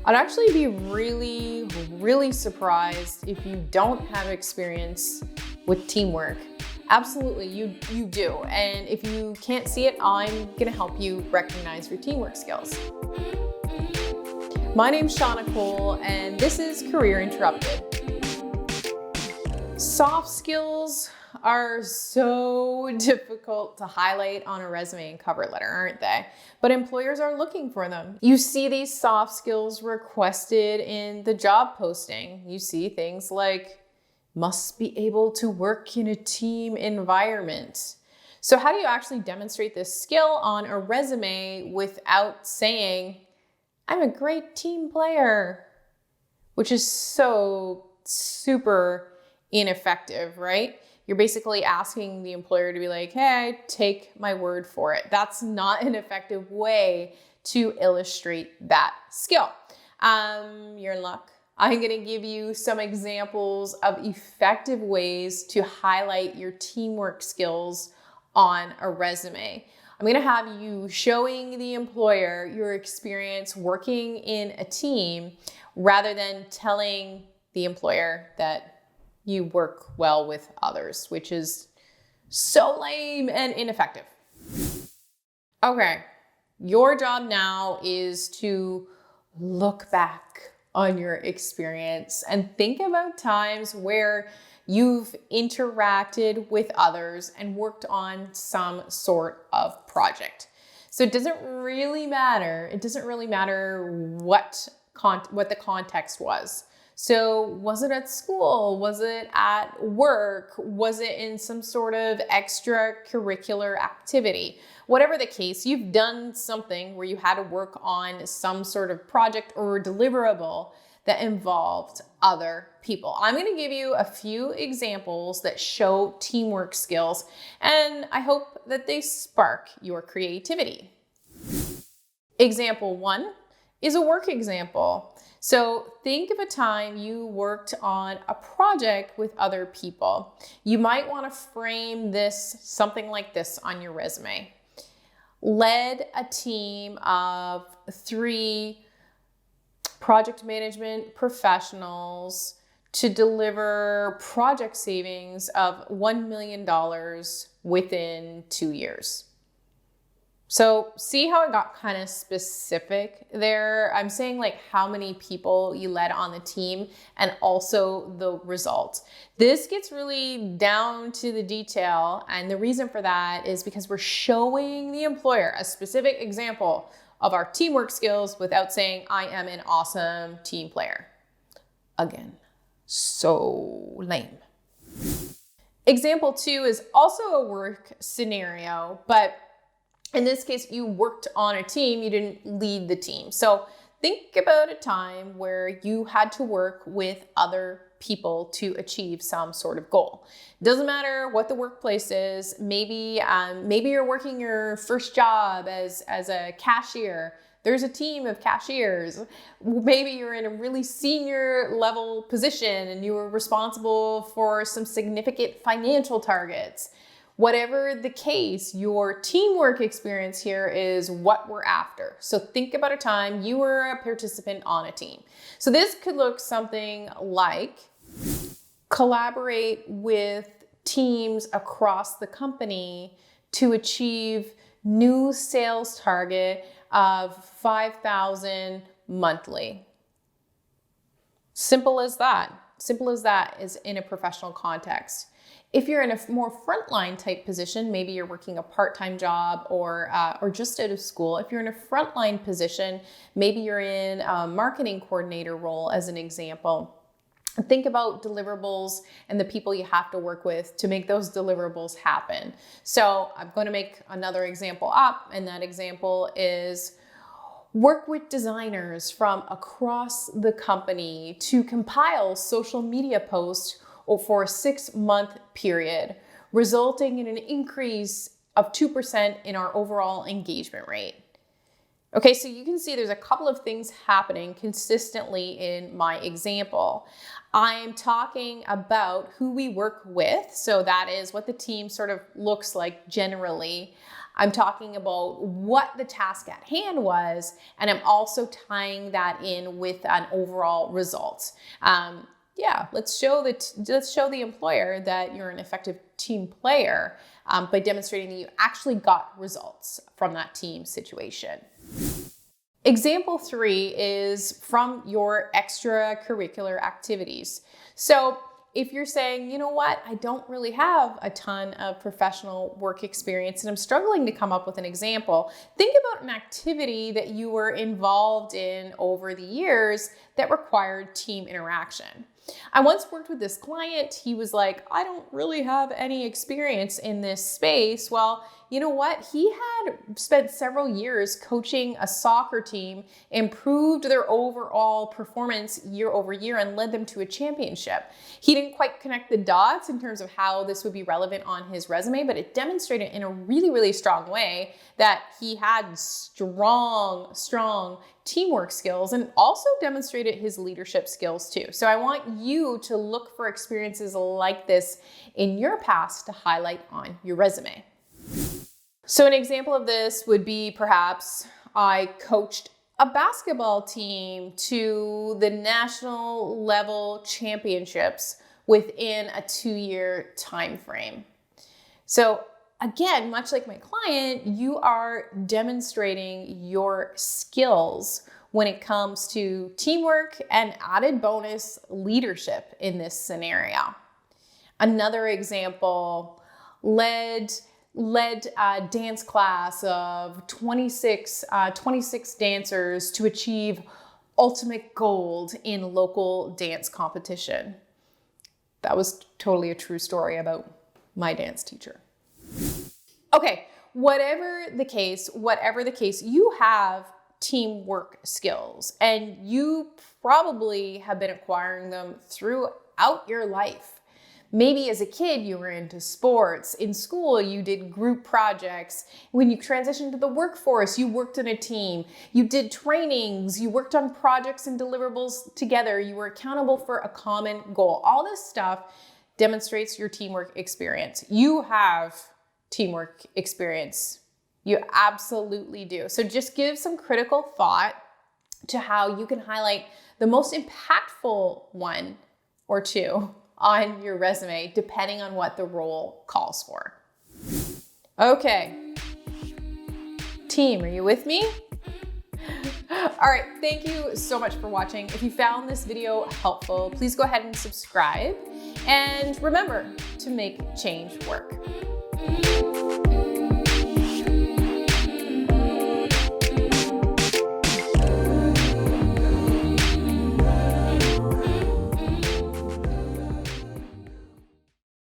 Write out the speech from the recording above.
I'd actually be really surprised if you don't have experience with teamwork. Absolutely, you do. And if you can't see it, I'm gonna help you recognize your teamwork skills. My name's Shauna Cole, and this is Career Interrupted. Soft skills are so difficult to highlight on a resume and cover letter, aren't they? But employers are looking for them. You see these soft skills requested in the job posting. You see things like, must be able to work in a team environment. So how do you actually demonstrate this skill on a resume without saying, I'm a great team player? Which is so super ineffective, right? You're basically asking the employer to be like, hey, take my word for it. That's not an effective way to illustrate that skill. You're in luck. I'm gonna give you some examples of effective ways to highlight your teamwork skills on a resume. I'm gonna have you showing the employer your experience working in a team rather than telling the employer that you work well with others, which is so lame and ineffective. Okay, your job now is to look back on your experience and think about times where you've interacted with others and worked on some sort of project. So it doesn't really matter. It doesn't really matter what the context was. So was it at school? Was it at work? Was it in some sort of extracurricular activity? Whatever the case, you've done something where you had to work on some sort of project or deliverable that involved other people. I'm going to give you a few examples that show teamwork skills, and I hope that they spark your creativity. Example 1 is a work example. So think of a time you worked on a project with other people. You might want to frame this something like this on your resume. Led a team of 3 project management professionals to deliver project savings of $1 million within 2 years. So see how it got kind of specific there? I'm saying like how many people you led on the team and also the result. This gets really down to the detail, and the reason for that is because we're showing the employer a specific example of our teamwork skills without saying I am an awesome team player. Again, so lame. Example 2 is also a work scenario, but in this case, you worked on a team, you didn't lead the team. So think about a time where you had to work with other people to achieve some sort of goal. Doesn't matter what the workplace is. Maybe you're working your first job as a cashier. There's a team of cashiers. Maybe you're in a really senior level position and you were responsible for some significant financial targets. Whatever the case, your teamwork experience here is what we're after. So think about a time you were a participant on a team. So this could look something like collaborate with teams across the company to achieve new sales target of 5,000 monthly. Simple as that. Simple as that is in a professional context. If you're in a more frontline type position, maybe you're working a part-time job or just out of school. If you're in a frontline position, maybe you're in a marketing coordinator role as an example. Think about deliverables and the people you have to work with to make those deliverables happen. So I'm going to make another example up, and that example is work with designers from across the company to compile social media posts for a 6-month period, resulting in an increase of 2% in our overall engagement rate. Okay, so you can see there's a couple of things happening consistently in my example. I'm talking about who we work with, so that is what the team sort of looks like generally. I'm talking about what the task at hand was, and I'm also tying that in with an overall result. Yeah, let's show the employer that you're an effective team player by demonstrating that you actually got results from that team situation. Example 3 is from your extracurricular activities. So if you're saying, you know what, I don't really have a ton of professional work experience and I'm struggling to come up with an example, think about an activity that you were involved in over the years that required team interaction. I once worked with this client. He was like, I don't really have any experience in this space. Well, you know what? He had spent several years coaching a soccer team, improved their overall performance year over year, and led them to a championship. He didn't quite connect the dots in terms of how this would be relevant on his resume, but it demonstrated in a really, really strong way that he had strong teamwork skills and also demonstrated his leadership skills too. So I want you to look for experiences like this in your past to highlight on your resume. So an example of this would be perhaps I coached a basketball team to the national level championships within a 2-year time frame. So again, much like my client, you are demonstrating your skills when it comes to teamwork and added bonus leadership in this scenario. Another example, led a dance class of 26 dancers to achieve ultimate gold in local dance competition. That was totally a true story about my dance teacher. Okay, whatever the case, you have teamwork skills and you probably have been acquiring them throughout your life. Maybe as a kid, you were into sports. In school, you did group projects. When you transitioned to the workforce, you worked in a team. You did trainings. You worked on projects and deliverables together. You were accountable for a common goal. All this stuff demonstrates your teamwork experience. You have teamwork experience. You absolutely do. So just give some critical thought to how you can highlight the most impactful one or two on your resume, depending on what the role calls for. Okay. Team, are you with me? All right, thank you so much for watching. If you found this video helpful, please go ahead and subscribe. And remember to make change work.